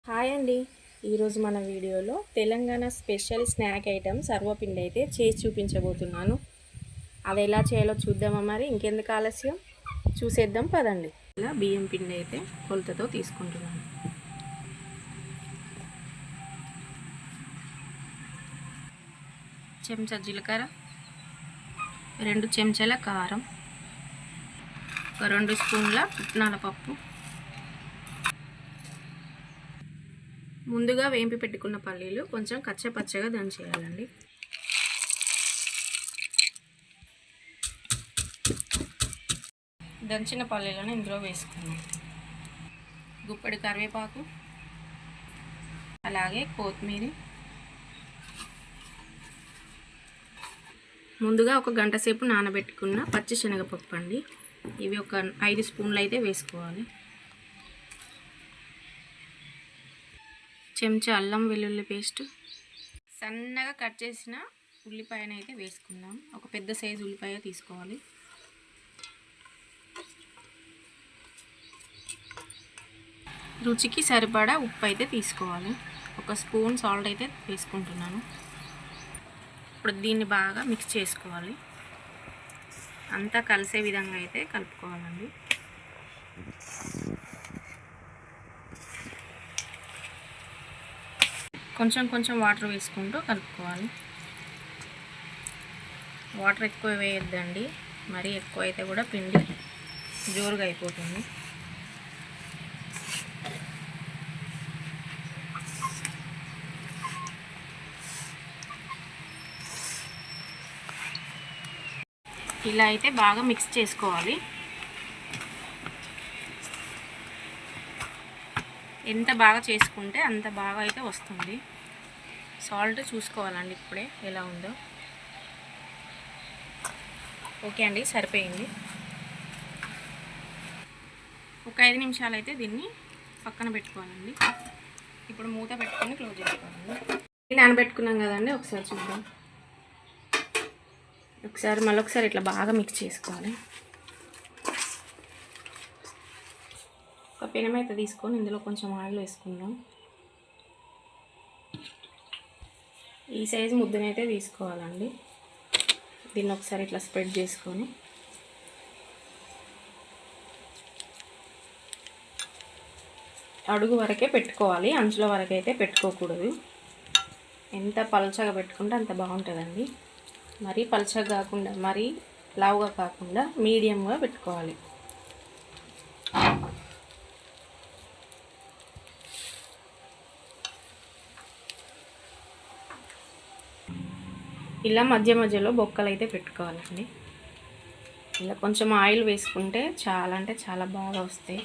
Hi అండి. ఈరోజు మన వీడియోలో తెలంగాణ స్పెషల్ స్నాక్ ఐటెం సర్వపిండి అయితే చేసి చూపించబోతున్నాను. అది ఎలా చేయాలో చూద్దామా? మరి ఇంకెందుకు ఆలస్యం, చూసేద్దాం పదండి. ఇలా బియ్యం పిండి అయితే కొలతతో తీసుకుంటున్నాను. చెంచా జీలకర్ర, 2 చెంచాల కారం, 2 స్పూన్ల పుట్నాల పప్పు, ముందుగా వేంపి పెట్టుకున్న పల్లీలు కొంచెం కచ్చపచ్చగా దంచేయాలండి. దంచిన పల్లీలను ఇందులో వేసుకున్నాం. గుప్పడి కరివేపాకు, అలాగే కొత్తిమీర. ముందుగా 1 గంట సేపు నానబెట్టుకున్న పచ్చి శనగపప్పు అండి. ఇవి ఒక 5 స్పూన్లు అయితే వేసుకోవాలి. చెంచా అల్లం వెల్లుల్లి పేస్ట్, సన్నగా కట్ చేసిన ఉల్లిపాయను అయితే వేసుకుందాం. ఒక పెద్ద సైజు ఉల్లిపాయ తీసుకోవాలి. రుచికి సరిపడా ఉప్పు అయితే తీసుకోవాలి. 1 స్పూన్ సాల్ట్ అయితే వేసుకుంటున్నాను. ఇప్పుడు దీన్ని బాగా మిక్స్ చేసుకోవాలి. అంతా కలిసే విధంగా అయితే కలుపుకోవాలండి. కొంచెం కొంచెం వాటర్ వేసుకుంటూ కలుపుకోవాలి. వాటర్ ఎక్కువ వేయొద్దండి, మరీ ఎక్కువ అయితే కూడా పిండి జోరుగా అయిపోతుంది. ఇలా అయితే బాగా మిక్స్ చేసుకోవాలి. ఎంత బాగా చేసుకుంటే అంత బాగా అయితే వస్తుంది. సాల్ట్ చూసుకోవాలండి ఇప్పుడే ఎలా ఉందో. ఓకే అండి, సరిపోయింది. ఒక 5 నిమిషాలు అయితే దీన్ని పక్కన పెట్టుకోవాలండి. ఇప్పుడు మూత పెట్టుకొని క్లోజ్ చేసుకోవాలండి. నానబెట్టుకున్నాం కదండి, ఒకసారి చూద్దాం. మళ్ళొకసారి ఇట్లా బాగా మిక్స్ చేసుకోవాలి. ఒక పెనం అయితే తీసుకొని ఇందులో కొంచెం ఆయిల్ వేసుకుందాం. ఈ సైజు ముద్దనైతే తీసుకోవాలండి. దీన్ని ఒకసారి ఇట్లా స్ప్రెడ్ చేసుకొని అడుగు వరకే పెట్టుకోవాలి, అంచుల వరకు అయితే పెట్టుకోకూడదు. ఎంత పలచగా పెట్టుకుంటే అంత బాగుంటుందండి. మరీ పలచగా కాకుండా మరీ లావుగా కాకుండా మీడియంగా పెట్టుకోవాలి. ఇలా మధ్య మధ్యలో బొక్కలు అయితే పెట్టుకోవాలండి. ఇలా కొంచెం ఆయిల్ వేసుకుంటే చాలా అంటే చాలా బాగా వస్తాయి.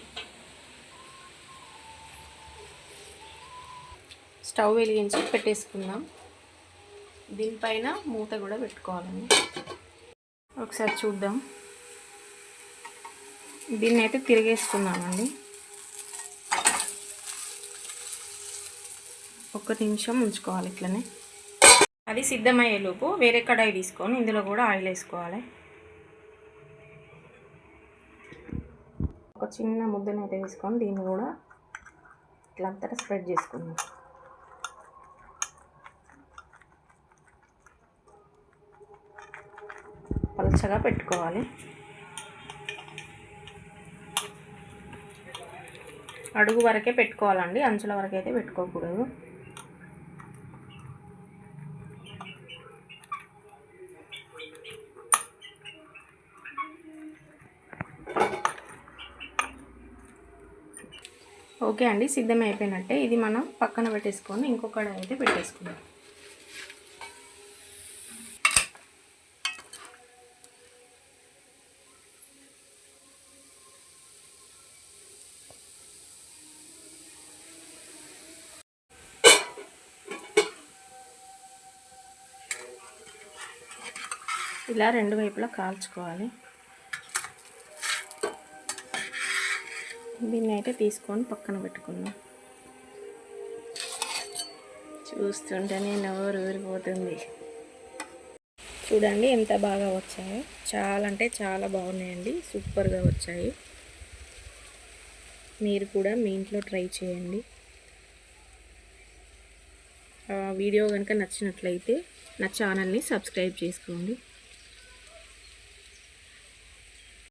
స్టవ్ వెలిగించి పెట్టేసుకుందాం. దీనిపైన మూత కూడా పెట్టుకోవాలండి. ఒకసారి చూద్దాం. దీన్ని అయితే తిరిగేసుకున్నామండి. 1 నిమిషం ఉంచుకోవాలి ఇట్లనే. అది సిద్ధమయ్యేలోపు వేరే కడాయి తీసుకొని ఇందులో కూడా ఆయిల్ వేసుకోవాలి. ఒక చిన్న ముద్దను అయితే తీసుకొని దీన్ని కూడా ఇట్లా అంతటా స్ప్రెడ్ చేసుకుందాం. పలచగా పెట్టుకోవాలి. అడుగు వరకే పెట్టుకోవాలండి, అంచుల వరకు అయితే పెట్టుకోకూడదు. ఓకే అండి, సిద్ధం అయిపోయినట్టే. ఇది మనం పక్కన పెట్టేసుకొని ఇంకొక అయితే పెట్టేసుకుందాం. ఇలా 2 వైపులా కాల్చుకోవాలి. దీన్ని అయితే తీసుకొని పక్కన పెట్టుకుందాం. చూస్తుంటేనే నోరు ఊరిపోతుంది. చూడండి ఎంత బాగా వచ్చాయో. చాలా అంటే చాలా బాగున్నాయండి, సూపర్గా వచ్చాయి. మీరు కూడా మీ ఇంట్లో ట్రై చేయండి. వీడియో కనుక నచ్చినట్లయితే నా ఛానల్ని సబ్స్క్రైబ్ చేసుకోండి.